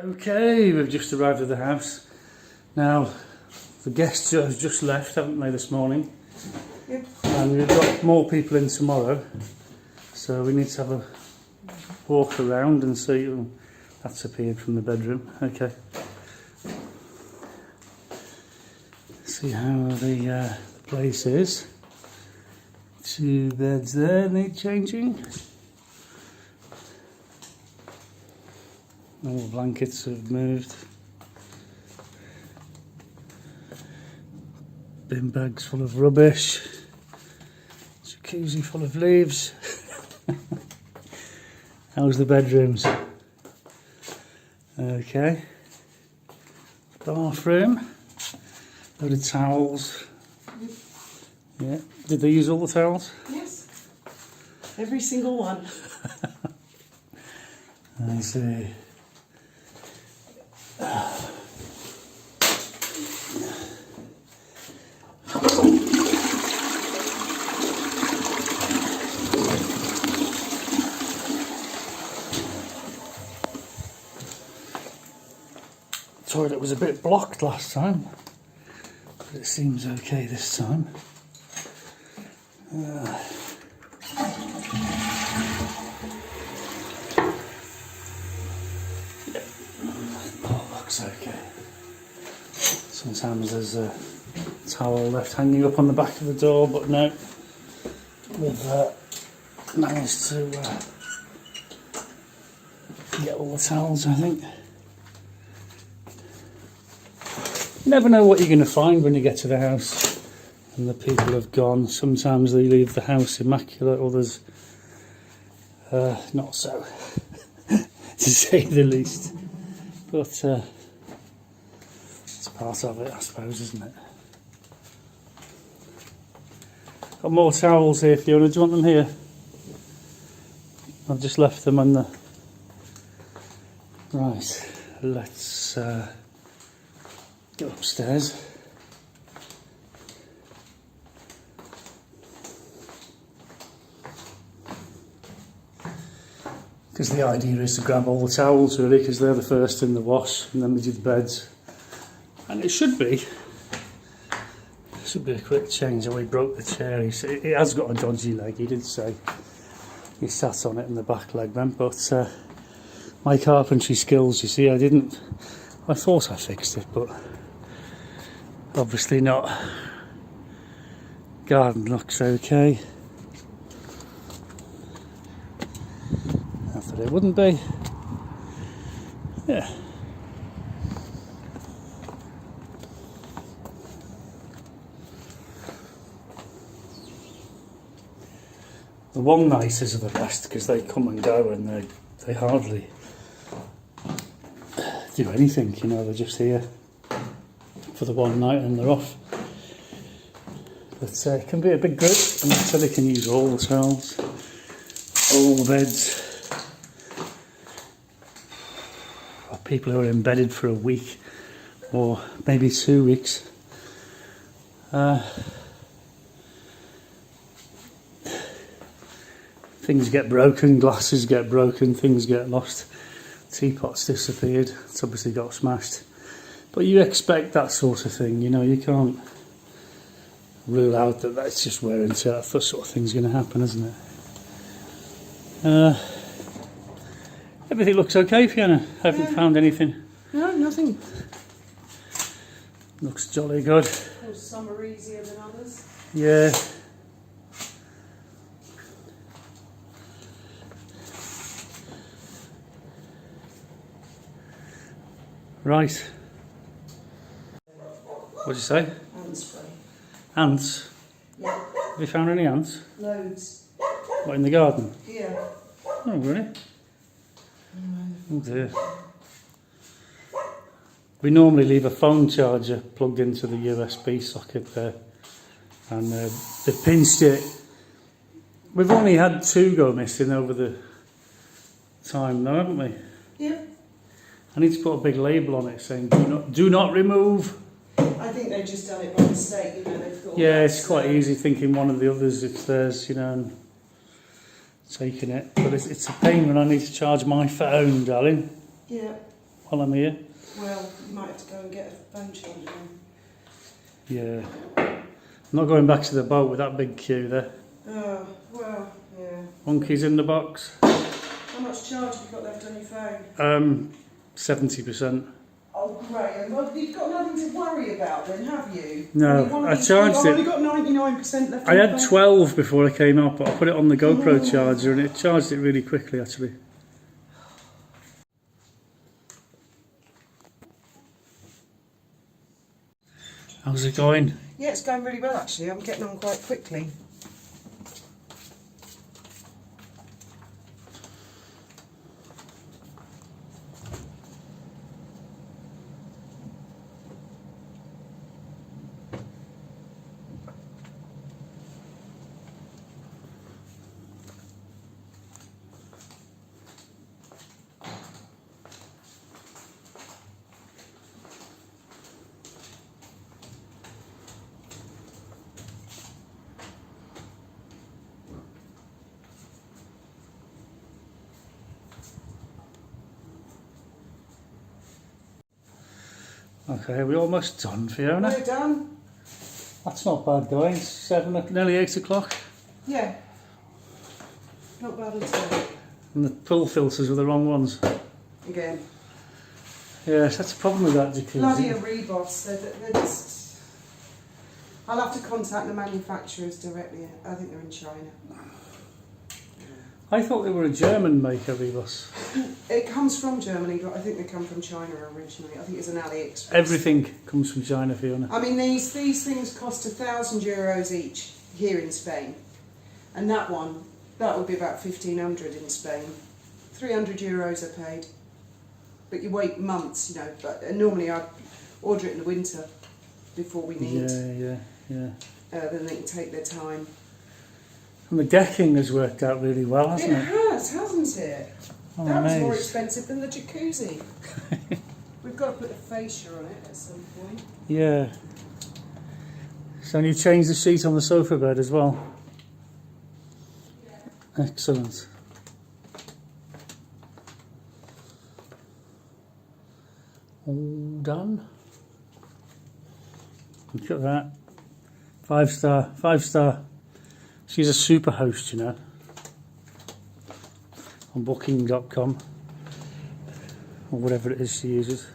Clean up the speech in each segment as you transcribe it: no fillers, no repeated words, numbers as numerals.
Okay, we've just arrived at the house. Now, the guests have just left, haven't they, this morning? Yep. And we've got more people in tomorrow, so we need to have a walk around and see. Oh, that's appeared from the bedroom. Okay. See how the place is. 2 beds there need changing. All the blankets have moved. Bin bags full of rubbish. Jacuzzi full of leaves. How's the bedrooms? Okay. Bathroom. Load of towels. Yeah. Did they use all the towels? Yes. Every single one. I see. Toilet was a bit blocked last time, but it seems okay this time. Oh, looks okay. Sometimes there's a towel left hanging up on the back of the door, but no, we've managed to get all the towels, I think. You never know what you're going to find when you get to the house and the people have gone. Sometimes they leave the house immaculate, others not so, to say the least. But it's part of it, I suppose, isn't it? Got more towels here, Fiona. Do you want them here? I've just left them on the... Right, let's go upstairs. Because the idea is to grab all the towels, really, because they're the first in the wash, and then we do the beds. And it should be a quick change. And we broke the chair. It has got a dodgy leg, he did say. He sat on it and the back leg went, but my carpentry skills, you see, I thought I fixed it, but obviously not. Garden looks okay. I thought it wouldn't be. Yeah. The one nights are the best because they come and go and they hardly do anything, you know, they're just here for the one night and they're off. But it can be a big group, and so they can use all the towels, all the beds. Or people who are embedded for a week or maybe 2 weeks. Things get broken, glasses get broken, things get lost. Teapot's disappeared, it's obviously got smashed. But you expect that sort of thing, you know, you can't rule out that that's just wear and tear. That sort of thing's going to happen, isn't it? Everything looks okay, Fiona. Haven't found anything. No, nothing. Looks jolly good. Some are easier than others. Yeah. Right. What did you say? Ant spray. Ants? Yeah. Have you found any ants? Loads. What, in the garden? Yeah. Oh, really? Oh dear. We normally leave a phone charger plugged into the USB socket there, and they pinched it. We've only had 2 go missing over the time now, haven't we? Yeah. I need to put a big label on it saying do not remove. I think they've just done it by mistake, you know, they've got... Yeah, it's quite easy thinking one of the others, it's theirs, you know, and taking it. But it's a pain when I need to charge my phone, darling. Yeah. while I'm here. Well, you might have to go and get a phone charger then. Yeah. I'm not going back to the boat with that big queue there. Oh, well, yeah. Monkeys in the box. How much charge have you got left on your phone? 70%. Oh, great. Well, you've got nothing to worry about then, have you? No, I charged I've it. only got 99% left. I had 12 before I came out, but I put it on the GoPro charger and it charged it really quickly actually. How's it going? Yeah, it's going really well actually. I'm getting on quite quickly. Okay, we're almost done, Fiona. We're done. That's not bad going. 7, nearly 8 o'clock. Yeah. Not bad at all. And the pull filters were the wrong ones. Again. Yes, that's a problem with that jacuzzi. Bloody Reboss. They're just... I'll have to contact the manufacturers directly. I think they're in China. I thought they were a German maker, Rebus. It comes from Germany, but I think they come from China originally. I think it's an AliExpress. Everything comes from China, Fiona. I mean, these things cost €1,000 each here in Spain. And that would be about 1,500 in Spain. €300 I paid. But you wait months, you know. But normally I'd order it in the winter before we need. Yeah. Then they can take their time. And the decking has worked out really well, hasn't it? It has, hasn't it? I'm That was more amazed. expensive than the jacuzzi. We've got to put a fascia on it at some point. Yeah. So you changed the sheet on the sofa bed as well? Excellent. All done. Look at that. 5 star, 5 star. She's a super host, you know. On booking.com. Or whatever it is she uses.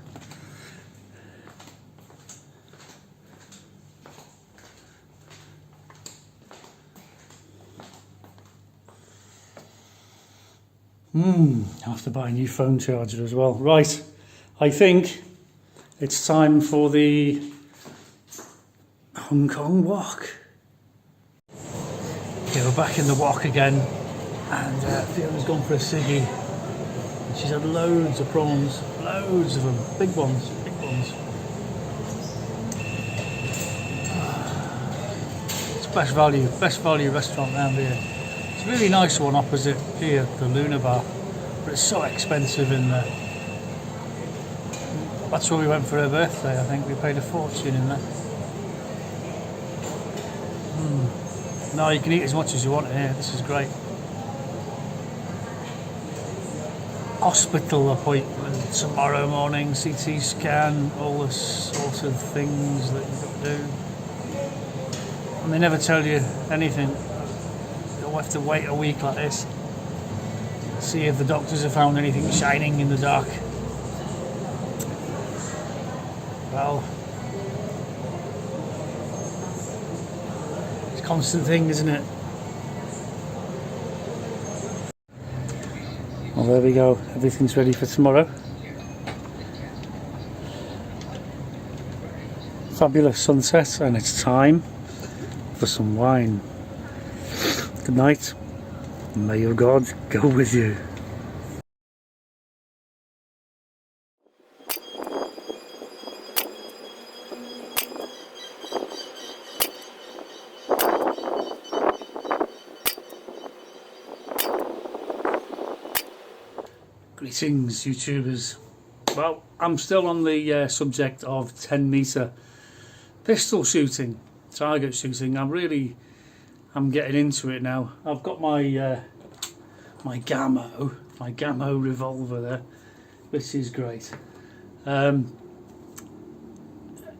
I have to buy a new phone charger as well. Right, I think it's time for the Hong Kong walk. Okay, we're back in the walk again, and Fiona's gone for a ciggy. And she's had loads of prawns, loads of them, big ones, big ones. It's best value restaurant around here. It's a really nice one opposite here, the Luna Bar, but it's so expensive in there. That's where we went for her birthday, I think. We paid a fortune in there. No, you can eat as much as you want here. This is great. Hospital appointment tomorrow morning, CT scan, all the sort of things that you've got to do. And they never tell you anything. You'll have to wait a week like this. See if the doctors have found anything shining in the dark. Well, it's a constant thing, isn't it? Well, there we go. Everything's ready for tomorrow. Fabulous sunset, and it's time for some wine. Good night. May your God go with you. Greetings, YouTubers. Well, I'm still on the subject of 10-metre pistol shooting, target shooting. I'm getting into it now. I've got my my Gammo revolver there, which is great. Um,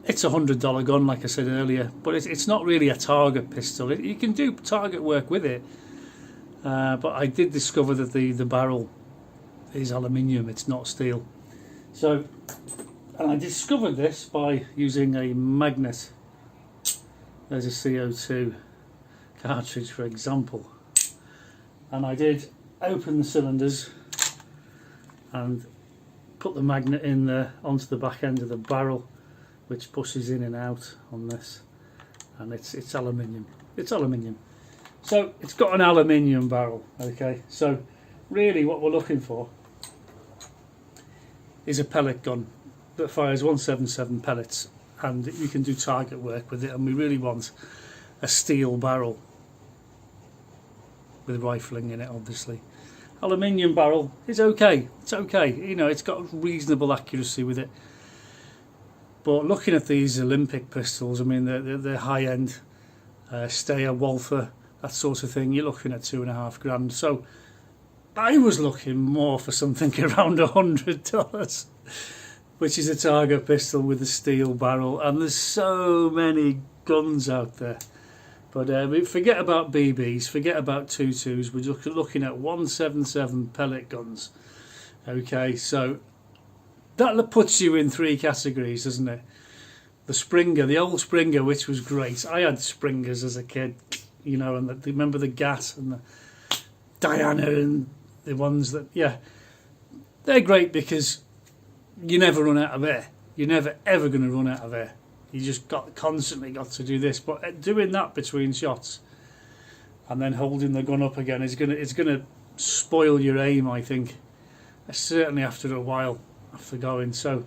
it's $100 gun, like I said earlier, but it's not really a target pistol. You can do target work with it, but I did discover that the barrel is aluminium, it's not steel. So, and I discovered this by using a magnet. There's a CO2 cartridge, for example, and I did open the cylinders and put the magnet in there onto the back end of the barrel, which pushes in and out on this, and it's aluminium. It's aluminium, so it's got an aluminium barrel. Okay, so really what we're looking for is a pellet gun that fires 177 pellets, and you can do target work with it, and we really want a steel barrel with rifling in it. Obviously aluminium barrel is okay, it's okay, you know, it's got reasonable accuracy with it. But looking at these Olympic pistols, I mean they're high end, Steyr, Walther, that sort of thing, you're looking at $2.5 grand. So I was looking more for something around $100, which is a target pistol with a steel barrel, and there's so many guns out there. But forget about BBs, forget about 22s, we're looking at 177 pellet guns. Okay, so that puts you in 3 categories, doesn't it? The Springer, the old Springer, which was great. I had Springers as a kid, you know, and remember the Gat and the Diana and the ones that, yeah, they're great because you never run out of air. You're never ever going to run out of air. You just constantly got to do this. But doing that between shots and then holding the gun up again it's gonna spoil your aim, I think. Certainly after a while, after going. So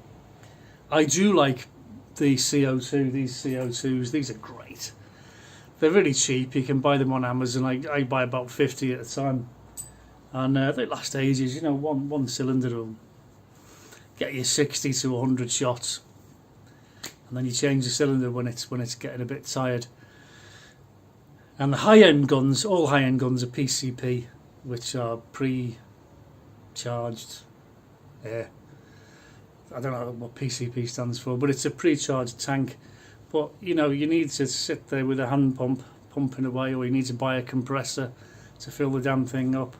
I do like the CO2. These CO2s, these are great. They're really cheap. You can buy them on Amazon. I buy about 50 at a time, and they last ages. You know, one cylinder will get you 60 to 100 shots, and then you change the cylinder when it's getting a bit tired. And the high-end guns, all high-end guns are PCP, which are pre-charged air. I don't know what PCP stands for, but it's a pre-charged tank. But you know, you need to sit there with a hand pump pumping away, or you need to buy a compressor to fill the damn thing up,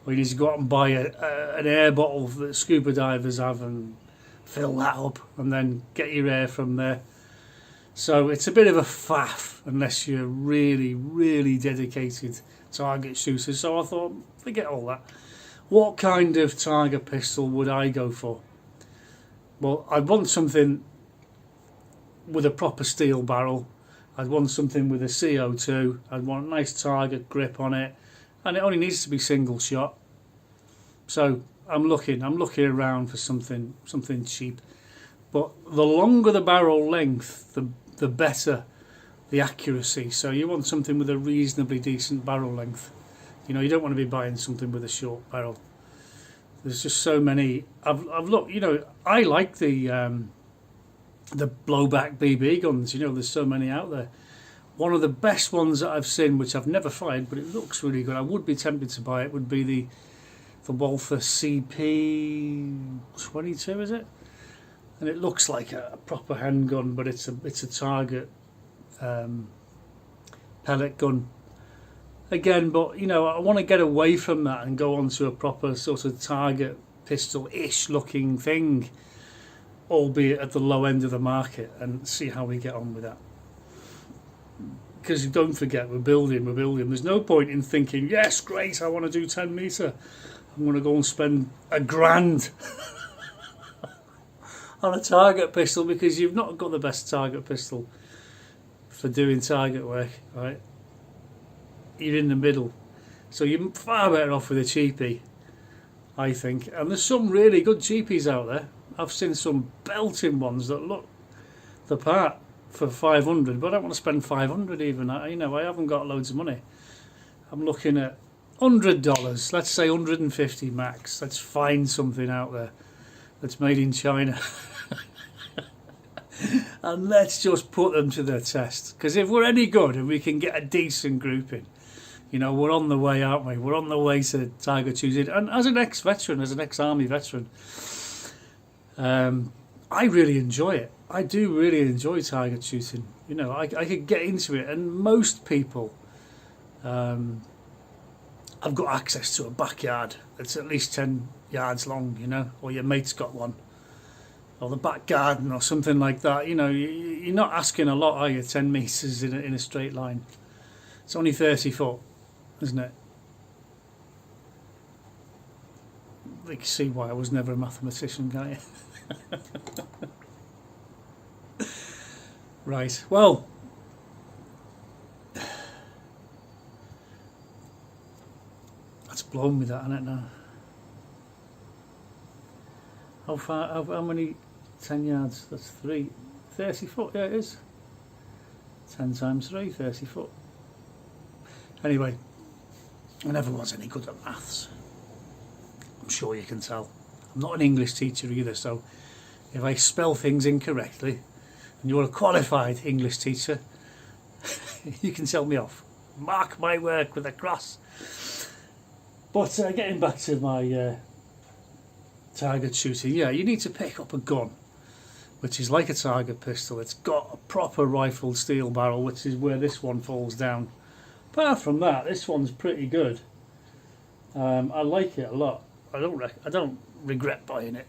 or you need to go out and buy an air bottle that scuba divers have and fill that up and then get your air from there. So it's a bit of a faff unless you're really, really dedicated target shooters. So I thought, forget all that. What kind of target pistol would I go for? Well, I'd want something with a proper steel barrel. I'd want something with a CO2. I'd want a nice target grip on it, and it only needs to be single shot. So I'm looking around for something cheap. But the longer the barrel length, the better the accuracy. So you want something with a reasonably decent barrel length. You know, you don't want to be buying something with a short barrel. There's just so many. I've looked. You know, I like the blowback BB guns. You know, there's so many out there. One of the best ones that I've seen, which I've never fired, but it looks really good, I would be tempted to buy it, would be the Walther CP22, is it? And it looks like a proper handgun, but it's a target pellet gun. Again, but you know, I want to get away from that and go on to a proper sort of target pistol-ish looking thing, albeit at the low end of the market, and see how we get on with that. Because don't forget, we're building. There's no point in thinking, yes, great, I want to do 10 metre. I'm going to go and spend $1,000 on a target pistol, because you've not got the best target pistol for doing target work, right? You're in the middle. So you're far better off with a cheapie, I think. And there's some really good cheapies out there. I've seen some belting ones that look the part for 500, but I don't want to spend 500 even. You know, I haven't got loads of money. I'm looking at $100, let's say 150 max. Let's find something out there that's made in China. And let's just put them to the test. Because if we're any good and we can get a decent grouping, you know, we're on the way, aren't we? We're on the way to target choosing. And as an ex-veteran, as an ex-army veteran, I really enjoy it. I do really enjoy target shooting. You know, I could get into it, and most people have got access to a backyard that's at least 10 yards long, you know, or your mate's got one, or the back garden or something like that. You know, you're not asking a lot, are you? 10 metres in a straight line. It's only 30 foot, isn't it? You can see why I was never a mathematician, can't you? Right, well, that's blown me that, isn't it, now? How far, how many 10 yards? That's 30 foot, yeah it is. 10 times 3, 30 foot. Anyway, I never was any good at maths. I'm sure you can tell. I'm not an English teacher either, so if I spell things incorrectly, and you're a qualified English teacher, you can tell me off. Mark my work with a cross. But getting back to my target shooting, yeah, you need to pick up a gun, which is like a target pistol. It's got a proper rifled steel barrel, which is where this one falls down. Apart from that, this one's pretty good. I like it a lot. I don't regret buying it.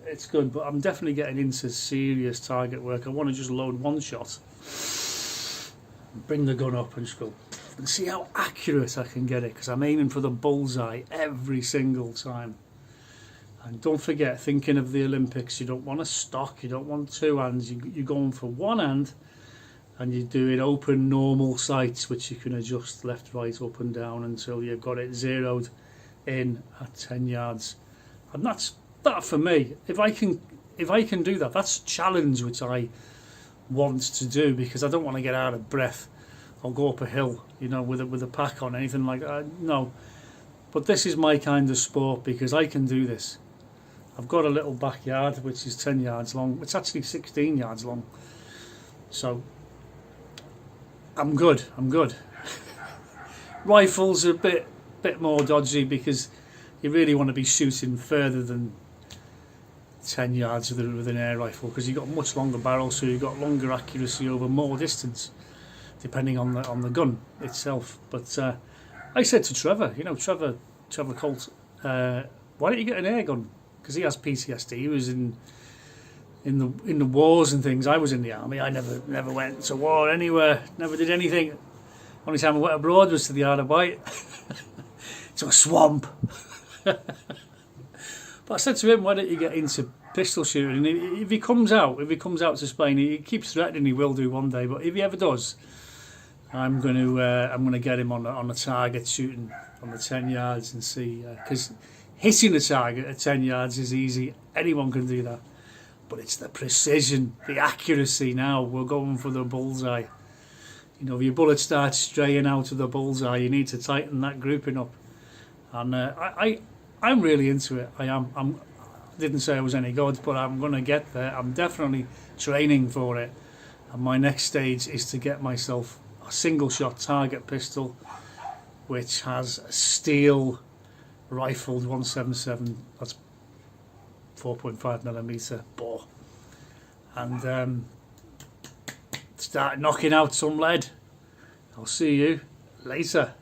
It's good, but I'm definitely getting into serious target work. I want to just load one shot, bring the gun up and just go and see how accurate I can get it, because I'm aiming for the bullseye every single time. And don't forget, thinking of the Olympics, you don't want a stock, you don't want two hands, you're going for one hand, and you're doing open normal sights, which you can adjust left, right, up and down until you've got it zeroed in at 10 yards. And that's that for me. If I can do that, that's a challenge which I want to do, because I don't want to get out of breath or go up a hill, you know, with a pack on, anything like that. No. But this is my kind of sport, because I can do this. I've got a little backyard which is 10 yards long. It's actually 16 yards long. So I'm good. Rifles are a bit more dodgy, because you really want to be shooting further than 10 yards with an air rifle, because you've got much longer barrels, so you've got longer accuracy over more distance, depending on the gun itself. But I said to Trevor, you know, Trevor Colt, why don't you get an air gun? Because he has PTSD. He was in the wars and things. I was in the army. I never went to war anywhere. Never did anything. Only time I went abroad was to the Isle of Wight, to a swamp. But I said to him, why don't you get into pistol shooting? And if he comes out to Spain, he keeps threatening he will do one day. But if he ever does, I'm going to get him on a target shooting on the 10 yards and see, because hitting a target at 10 yards is easy. Anyone can do that. But it's the precision, the accuracy now. We're going for the bullseye. You know, if your bullet starts straying out of the bullseye, you need to tighten that grouping up. And I'm really into it. I didn't say I was any good, but I'm going to get there. I'm definitely training for it. And my next stage is to get myself a single shot target pistol, which has a steel rifled 177. That's 4.5mm bore, and start knocking out some lead. I'll see you later.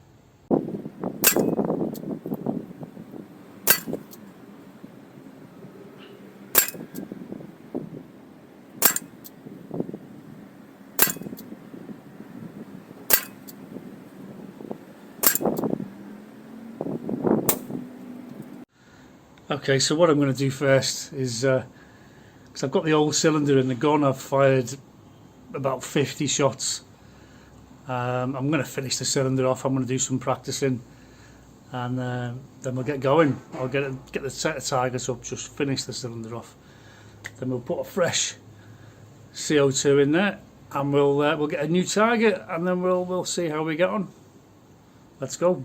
Okay, so what I'm going to do first is, because I've got the old cylinder in the gun, I've fired about 50 shots. I'm going to finish the cylinder off. I'm going to do some practicing, and then we'll get going. I'll get the set of targets up, just finish the cylinder off. Then we'll put a fresh CO2 in there, and we'll get a new target, and then we'll see how we get on. Let's go.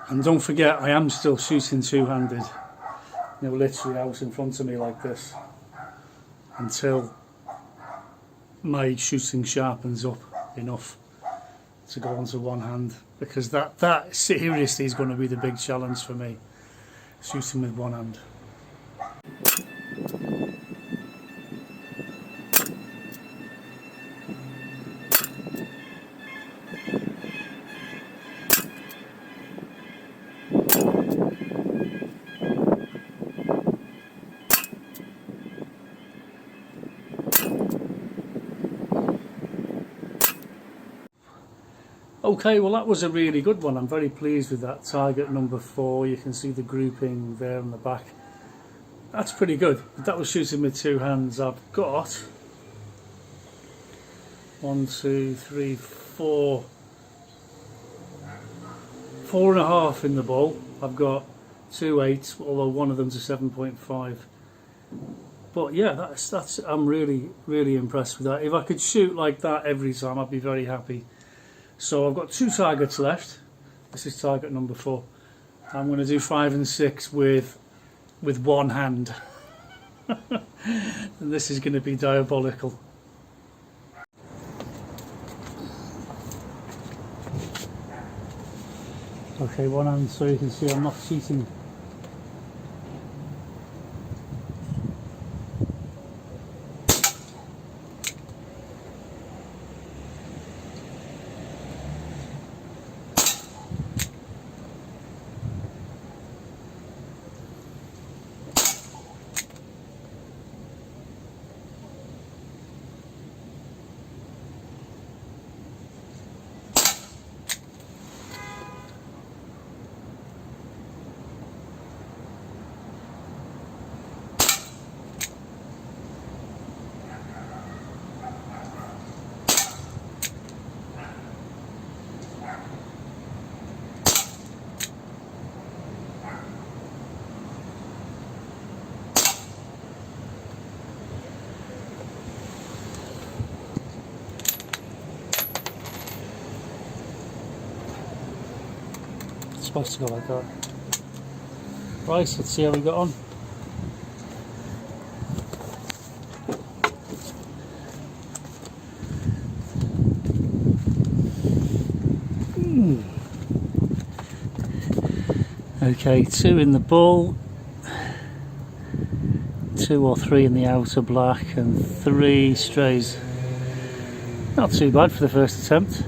And don't forget, I am still shooting two-handed. you know, literally out in front of me like this until my shooting sharpens up enough to go onto one hand, because that seriously is going to be the big challenge for me, shooting with one hand. Okay, well that was a really good one. I'm very pleased with that. Target number 4, you can see the grouping there on the back. That's pretty good. That was shooting with 2 hands. I've got 1, 2, 3, 4, 4.5 in the bowl. I've got 2 8s, although one of them's a 7.5. But yeah, that's I'm really impressed with that. If I could shoot like that every time, I'd be very happy. So I've got 2 targets left. This is target number 4. I'm going to do 5 and 6 with one hand. And this is going to be diabolical. Okay, one hand, so you can see I'm not cheating. It's supposed to go like that. Right, let's see how we got on. Okay, 2 in the bull, 2 or 3 in the outer black, and 3 strays. Not too bad for the first attempt.